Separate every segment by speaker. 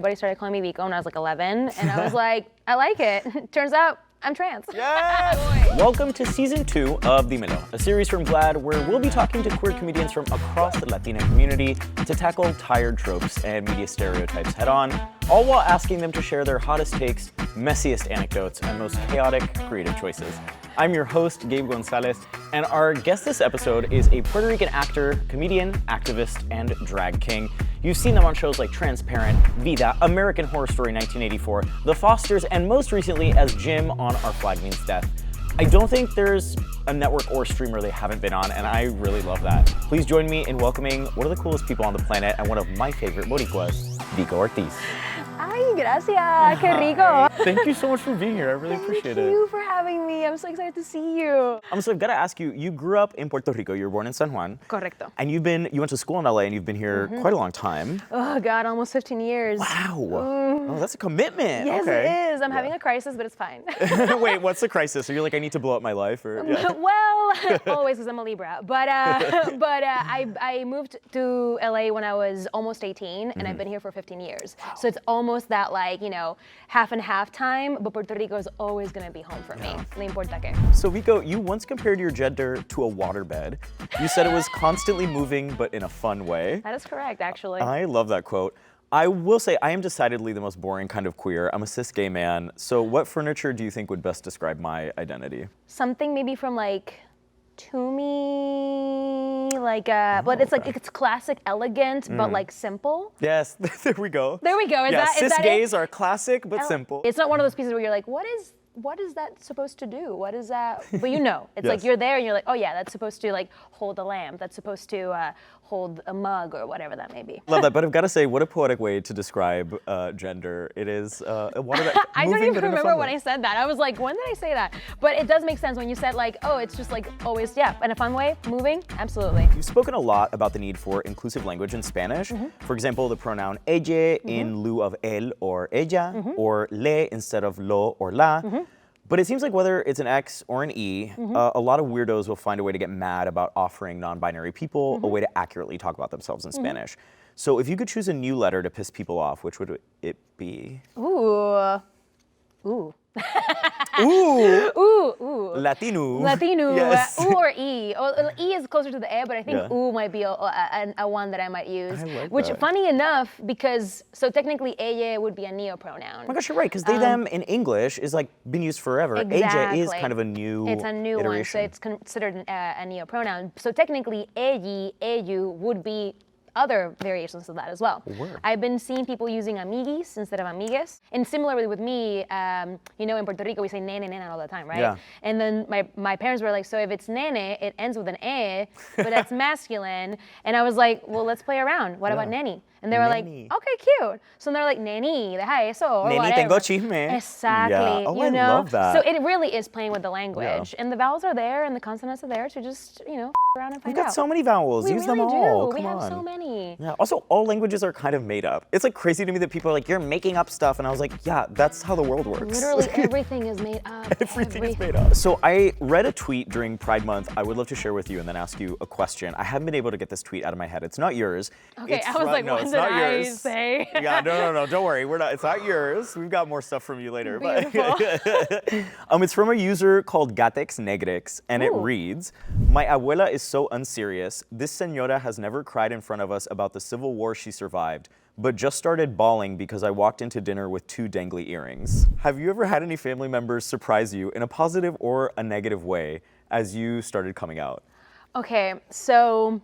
Speaker 1: everybody started calling me Vico when I was like 11, and I was like, I like it. Turns out I'm trans.
Speaker 2: Yes! Welcome to season 2 of Dímelo, a series from GLAAD where we'll be talking to queer comedians from across the Latina community to tackle tired tropes and media stereotypes head on, all while asking them to share their hottest takes, messiest anecdotes, and most chaotic creative choices. I'm your host, Gabe González, and our guest this episode is a Puerto Rican actor, comedian, activist, and drag king. You've seen them on shows like Transparent, VIDA, American Horror Story 1984, The Fosters, and most recently as Jim on Our Flag Means Death. I don't think there's a network or streamer they haven't been on, and I really love that. Please join me in welcoming one of the coolest people on the planet and one of my favorite Boricuas, Vico Ortiz.
Speaker 1: Ay, gracias. Qué rico.
Speaker 2: Thank you so much for being here. I really appreciate it.
Speaker 1: Thank you for having me. I'm so excited to see you.
Speaker 2: So I've got to ask you, you grew up in Puerto Rico. You were born in San Juan.
Speaker 1: Correcto.
Speaker 2: And you went to school in LA and you've been here quite a long time.
Speaker 1: Oh God, almost 15 years.
Speaker 2: Wow. Oh, that's a commitment.
Speaker 1: Yes,
Speaker 2: okay.
Speaker 1: it is. I'm having a crisis, but it's fine.
Speaker 2: Wait, what's the crisis? So you're like, I need to blow up my life? Or, yeah.
Speaker 1: Well, always, because I'm a Libra. But I moved to LA when I was almost 18, and I've been here for 15 years. Wow. So it's almost that, like, you know, half and half time, but Puerto Rico is always going to be home for me. No importa qué.
Speaker 2: So Vico, you once compared your gender to a waterbed. You said it was constantly moving, but in a fun way.
Speaker 1: That is correct, actually.
Speaker 2: I love that quote. I will say I am decidedly the most boring kind of queer. I'm a cis gay man. So what furniture do you think would best describe my identity?
Speaker 1: Something maybe from like Toomey, like but it's like it's classic, elegant, but like simple.
Speaker 2: Yes, there we go.
Speaker 1: There we go. Is
Speaker 2: cis
Speaker 1: that
Speaker 2: gays are classic but simple.
Speaker 1: It's not one of those pieces where you're like, what is that supposed to do? What is that? But you know, it's like you're there and you're like, oh yeah, that's supposed to like hold a lamp. That's supposed to hold a mug or whatever that may be.
Speaker 2: Love that, but I've got to say, what a poetic way to describe gender. It is one of that.
Speaker 1: I don't even remember when I said that. I was like, when did I say that? But it does make sense when you said like, oh, it's just like always, yeah, in a fun way, moving, absolutely.
Speaker 2: You've spoken a lot about the need for inclusive language in Spanish. For example, the pronoun ella in lieu of él or ella, or le instead of lo or la. But it seems like whether it's an X or an E, a lot of weirdos will find a way to get mad about offering non-binary people a way to accurately talk about themselves in Spanish. So if you could choose a new letter to piss people off, which would it be?
Speaker 1: Ooh. Ooh.
Speaker 2: Ooh.
Speaker 1: Ooh, ooh.
Speaker 2: Latino.
Speaker 1: Latino.
Speaker 2: Yes.
Speaker 1: Ooh or E. E is closer to the E, but I think ooh might be a one that I might use.
Speaker 2: I like
Speaker 1: Which,
Speaker 2: that.
Speaker 1: funny enough, because, so technically ella would be a neopronoun.
Speaker 2: Oh my gosh, you're right, because they, them in English is like been used forever.
Speaker 1: Exactly.
Speaker 2: Ella is kind of a new
Speaker 1: It's a new one, so it's considered a neopronoun. So technically, elli, ellu would be other variations of that as well.
Speaker 2: Word.
Speaker 1: I've been seeing people using amiguis instead of amigues. And similarly with me, you know, in Puerto Rico, we say nene, nena all the time, right?
Speaker 2: Yeah.
Speaker 1: And then my parents were like, so if it's nene, it ends with an e, but that's masculine. And I was like, well, let's play around. What about neni? And they were like, okay, cute. So they're like, neni, deja eso, or
Speaker 2: Neni,
Speaker 1: whatever.
Speaker 2: tengo chisme.
Speaker 1: Exactly.
Speaker 2: Yeah. Oh,
Speaker 1: you know?
Speaker 2: I love that.
Speaker 1: So it really is playing with the language. And the vowels are there and the consonants are there to just, you know, around and find
Speaker 2: We've got so many vowels.
Speaker 1: We
Speaker 2: Use
Speaker 1: really
Speaker 2: them all.
Speaker 1: do. We
Speaker 2: Come
Speaker 1: have
Speaker 2: on.
Speaker 1: so many.
Speaker 2: Yeah. Also, all languages are kind of made up. It's like crazy to me that people are like, you're making up stuff. And I was like, yeah, that's how the world works.
Speaker 1: Literally everything is made up.
Speaker 2: Everything is made up. So I read a tweet during Pride Month I would love to share with you and then ask you a question. I haven't been able to get this tweet out of my head. It's not yours.
Speaker 1: Okay,
Speaker 2: It's
Speaker 1: I was like,
Speaker 2: no,
Speaker 1: what
Speaker 2: it's
Speaker 1: did
Speaker 2: not
Speaker 1: I
Speaker 2: yours.
Speaker 1: say?
Speaker 2: Yeah, no, don't worry. It's not yours. We've got more stuff from you later.
Speaker 1: Beautiful.
Speaker 2: But it's from a user called Gatex Negrex, and it reads, my abuela is so unserious. This señora has never cried in front of us about the Civil War she survived, but just started bawling because I walked into dinner with 2 dangly earrings. Have you ever had any family members surprise you in a positive or a negative way as you started coming out?
Speaker 1: Okay, so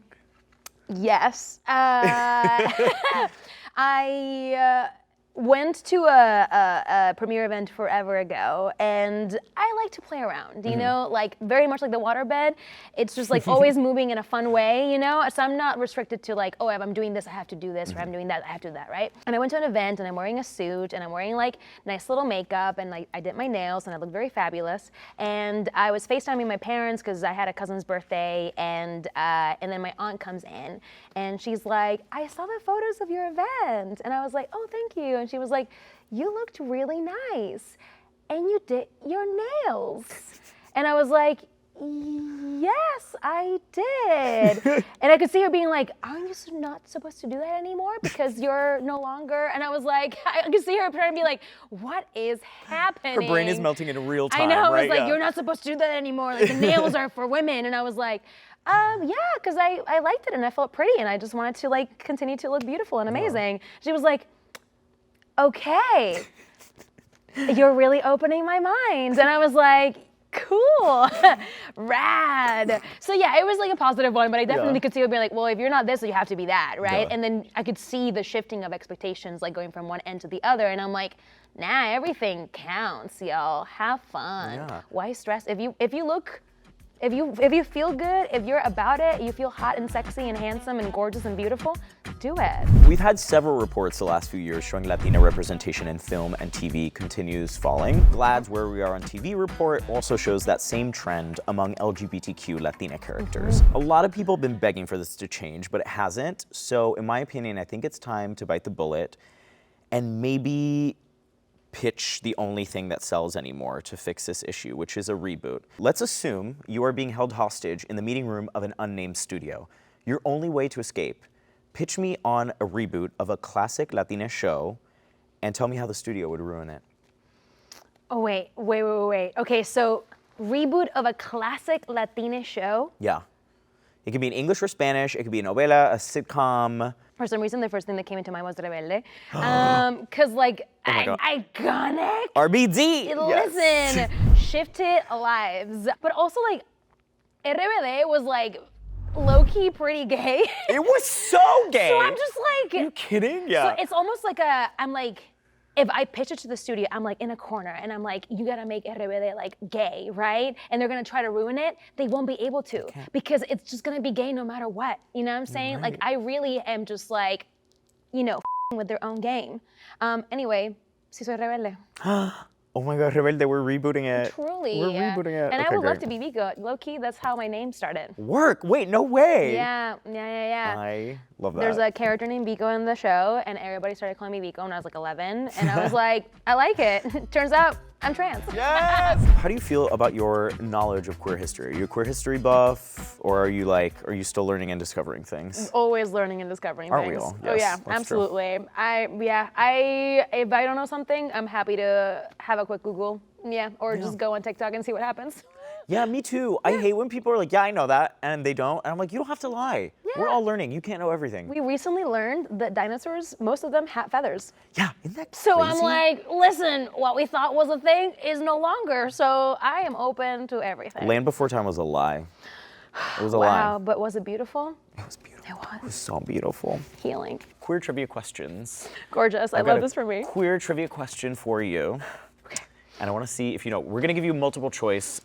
Speaker 1: yes. I went to a premiere event forever ago, and I like to play around, you know, like very much like the waterbed. It's just like always moving in a fun way, you know? So I'm not restricted to like, oh, if I'm doing this, I have to do this, or I'm doing that, I have to do that, right? And I went to an event, and I'm wearing a suit, and I'm wearing like nice little makeup, and like I did my nails, and I looked very fabulous. And I was FaceTiming my parents because I had a cousin's birthday, and then my aunt comes in, and she's like, I saw the photos of your event. And I was like, oh, thank you. And she was like, you looked really nice, and you did your nails. And I was like, Yes, I did. And I could see her being like, aren't you not supposed to do that anymore because you're no longer, and I was like, I could see her trying to be like, what is happening?
Speaker 2: Her brain is melting in real time,
Speaker 1: I know,
Speaker 2: right?
Speaker 1: I was like, you're not supposed to do that anymore. Like the nails are for women. And I was like, yeah, because I liked it and I felt pretty and I just wanted to like continue to look beautiful and amazing. She was like, okay, you're really opening my mind. And I was like, cool, rad. So yeah, it was like a positive one, but I definitely could see her being like, well, if you're not this, you have to be that, right? And then I could see the shifting of expectations, like going from one end to the other, and I'm like, nah, everything counts, y'all. Have fun.
Speaker 2: Yeah.
Speaker 1: Why stress? If you feel good, if you're about it, you feel hot and sexy and handsome and gorgeous and beautiful, do it.
Speaker 2: We've had several reports the last few years showing Latina representation in film and TV continues falling. GLAAD's Where We Are on TV report also shows that same trend among LGBTQ Latina characters. A lot of people have been begging for this to change, but it hasn't. So in my opinion, I think it's time to bite the bullet and maybe pitch the only thing that sells anymore to fix this issue, which is a reboot. Let's assume you are being held hostage in the meeting room of an unnamed studio. Your only way to escape, pitch me on a reboot of a classic Latina show and tell me how the studio would ruin it.
Speaker 1: Oh, wait. Okay, so reboot of a classic Latina show?
Speaker 2: Yeah. It could be in English or Spanish, it could be a novela, a sitcom.
Speaker 1: For some reason, the first thing that came into mind was Rebelde. Cause like, iconic.
Speaker 2: RBD!
Speaker 1: Listen, shifted lives. But also like, Rebelde was like, low-key pretty gay.
Speaker 2: It was so gay!
Speaker 1: So I'm just like.
Speaker 2: Are you kidding? Yeah.
Speaker 1: So it's almost like I'm like, if I pitch it to the studio, I'm like in a corner and I'm like, you gotta make Rebelde like gay, right? And they're gonna try to ruin it. They won't be able to because it's just gonna be gay no matter what. You know what I'm saying?
Speaker 2: Right.
Speaker 1: Like I really am just like, you know, with their own game. Anyway, si soy rebelde.
Speaker 2: Oh my God, Rebelde, we're rebooting it.
Speaker 1: Truly.
Speaker 2: We're rebooting it.
Speaker 1: And
Speaker 2: Okay,
Speaker 1: I would love
Speaker 2: great.
Speaker 1: to be Vico. Low key, that's how my name started.
Speaker 2: Work? Wait, no way!
Speaker 1: Yeah.
Speaker 2: I love that.
Speaker 1: There's a character named Vico in the show, and everybody started calling me Vico when I was like 11, and I was like, I like it. Turns out I'm trans.
Speaker 2: Yes! How do you feel about your knowledge of queer history? Are you a queer history buff, or are you still learning and discovering things?
Speaker 1: Always learning and discovering
Speaker 2: Aren't
Speaker 1: things.
Speaker 2: we all?
Speaker 1: Oh
Speaker 2: Yes,
Speaker 1: yeah,
Speaker 2: that's true.
Speaker 1: absolutely. If I don't know something, I'm happy to have a quick Google. Yeah, or just go on TikTok and see what happens.
Speaker 2: Yeah, me too. I hate when people are like, yeah, I know that, and they don't. And I'm like, you don't have to lie. We're all learning. You can't know everything.
Speaker 1: We recently learned that dinosaurs, most of them had feathers.
Speaker 2: Yeah, isn't that crazy?
Speaker 1: So I'm like, listen, what we thought was a thing is no longer. So I am open to everything.
Speaker 2: Land Before Time was a lie. It was a
Speaker 1: Wow,
Speaker 2: lie.
Speaker 1: but was it beautiful?
Speaker 2: It was beautiful.
Speaker 1: It was.
Speaker 2: It was so beautiful.
Speaker 1: Healing.
Speaker 2: Queer trivia questions.
Speaker 1: Gorgeous. I
Speaker 2: I've got
Speaker 1: love
Speaker 2: a
Speaker 1: this for me.
Speaker 2: Queer trivia question for you. And I want to see if you know. We're going to give you multiple choice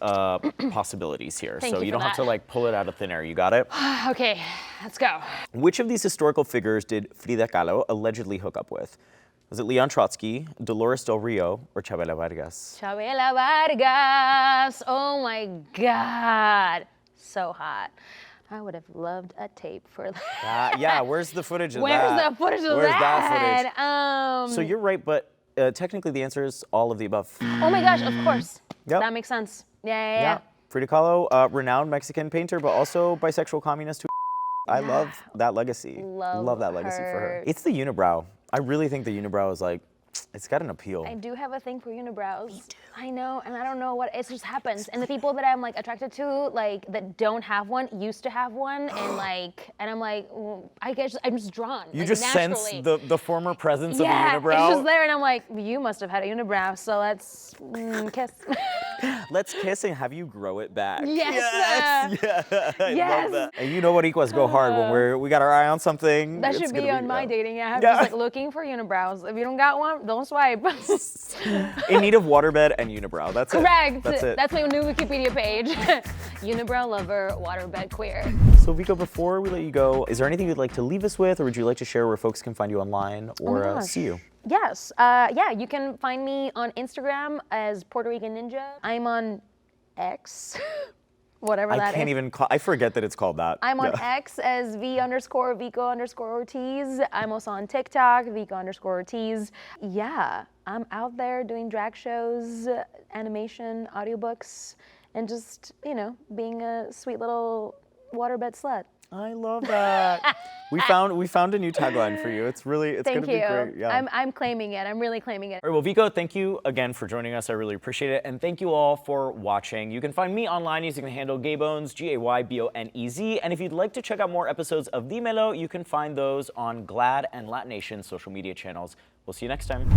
Speaker 2: possibilities here.
Speaker 1: Thank
Speaker 2: so
Speaker 1: you
Speaker 2: you
Speaker 1: for
Speaker 2: don't have to
Speaker 1: that.
Speaker 2: like pull it out of thin air. You got it?
Speaker 1: Okay, let's go.
Speaker 2: Which of these historical figures did Frida Kahlo allegedly hook up with? Was it Leon Trotsky, Dolores Del Rio, or Chavela Vargas?
Speaker 1: Chavela Vargas. Oh my God. So hot. I would have loved a tape for that.
Speaker 2: Yeah, where's the footage of
Speaker 1: Where's
Speaker 2: that?
Speaker 1: the footage of
Speaker 2: Where's
Speaker 1: that?
Speaker 2: that footage? So you're right, but technically the answer is all of the above.
Speaker 1: Oh my gosh, of course.
Speaker 2: Yep.
Speaker 1: That makes sense. Yeah.
Speaker 2: Frida Kahlo, renowned Mexican painter, but also bisexual communist. I love that legacy.
Speaker 1: Love
Speaker 2: that legacy for her.
Speaker 1: her.
Speaker 2: It's the unibrow. I really think the unibrow is like, it's got an appeal.
Speaker 1: I do have a thing for unibrows. Me too. I know, and I don't know what, it just happens. And the people that I'm like attracted to, like that don't have one, used to have one, and I'm like, I guess I'm just drawn.
Speaker 2: You
Speaker 1: like,
Speaker 2: just
Speaker 1: naturally.
Speaker 2: sense the former presence of the
Speaker 1: Yeah,
Speaker 2: unibrow.
Speaker 1: it's just there, and I'm like, you must have had a unibrow, so let's kiss.
Speaker 2: Let's kiss and have you grow it back.
Speaker 1: Yes.
Speaker 2: Yeah. I
Speaker 1: Yes.
Speaker 2: love that. And you know what equals go hard when we got our eye on something.
Speaker 1: That
Speaker 2: it's
Speaker 1: should
Speaker 2: gonna
Speaker 1: be on my dating app.
Speaker 2: Yeah.
Speaker 1: Just like looking for unibrows. If you don't got one, don't swipe.
Speaker 2: In need of waterbed and unibrow. That's
Speaker 1: Correct.
Speaker 2: it. That's it.
Speaker 1: That's my new Wikipedia page. Unibrow lover, waterbed queer.
Speaker 2: So Vico, before we let you go, is there anything you'd like to leave us with, or would you like to share where folks can find you online or
Speaker 1: gosh.
Speaker 2: see you?
Speaker 1: Yes. You can find me on Instagram as Puerto Rican Ninja. I'm on X. Whatever that
Speaker 2: I
Speaker 1: is.
Speaker 2: can't even call, I forget that it's called that.
Speaker 1: I'm on X as V_Vico_Ortiz. I'm also on TikTok, Vico_Ortiz. Yeah, I'm out there doing drag shows, animation, audiobooks, and just, you know, being a sweet little waterbed slut.
Speaker 2: I love that. we found a new tagline for you. It's gonna be great. Yeah.
Speaker 1: I'm claiming it. I'm really claiming it.
Speaker 2: All right, well, Vico, thank you again for joining us. I really appreciate it. And thank you all for watching. You can find me online using the handle Gaybones, GAYBONEZ. And if you'd like to check out more episodes of Dímelo, you can find those on GLAAD and LatiNation social media channels. We'll see you next time.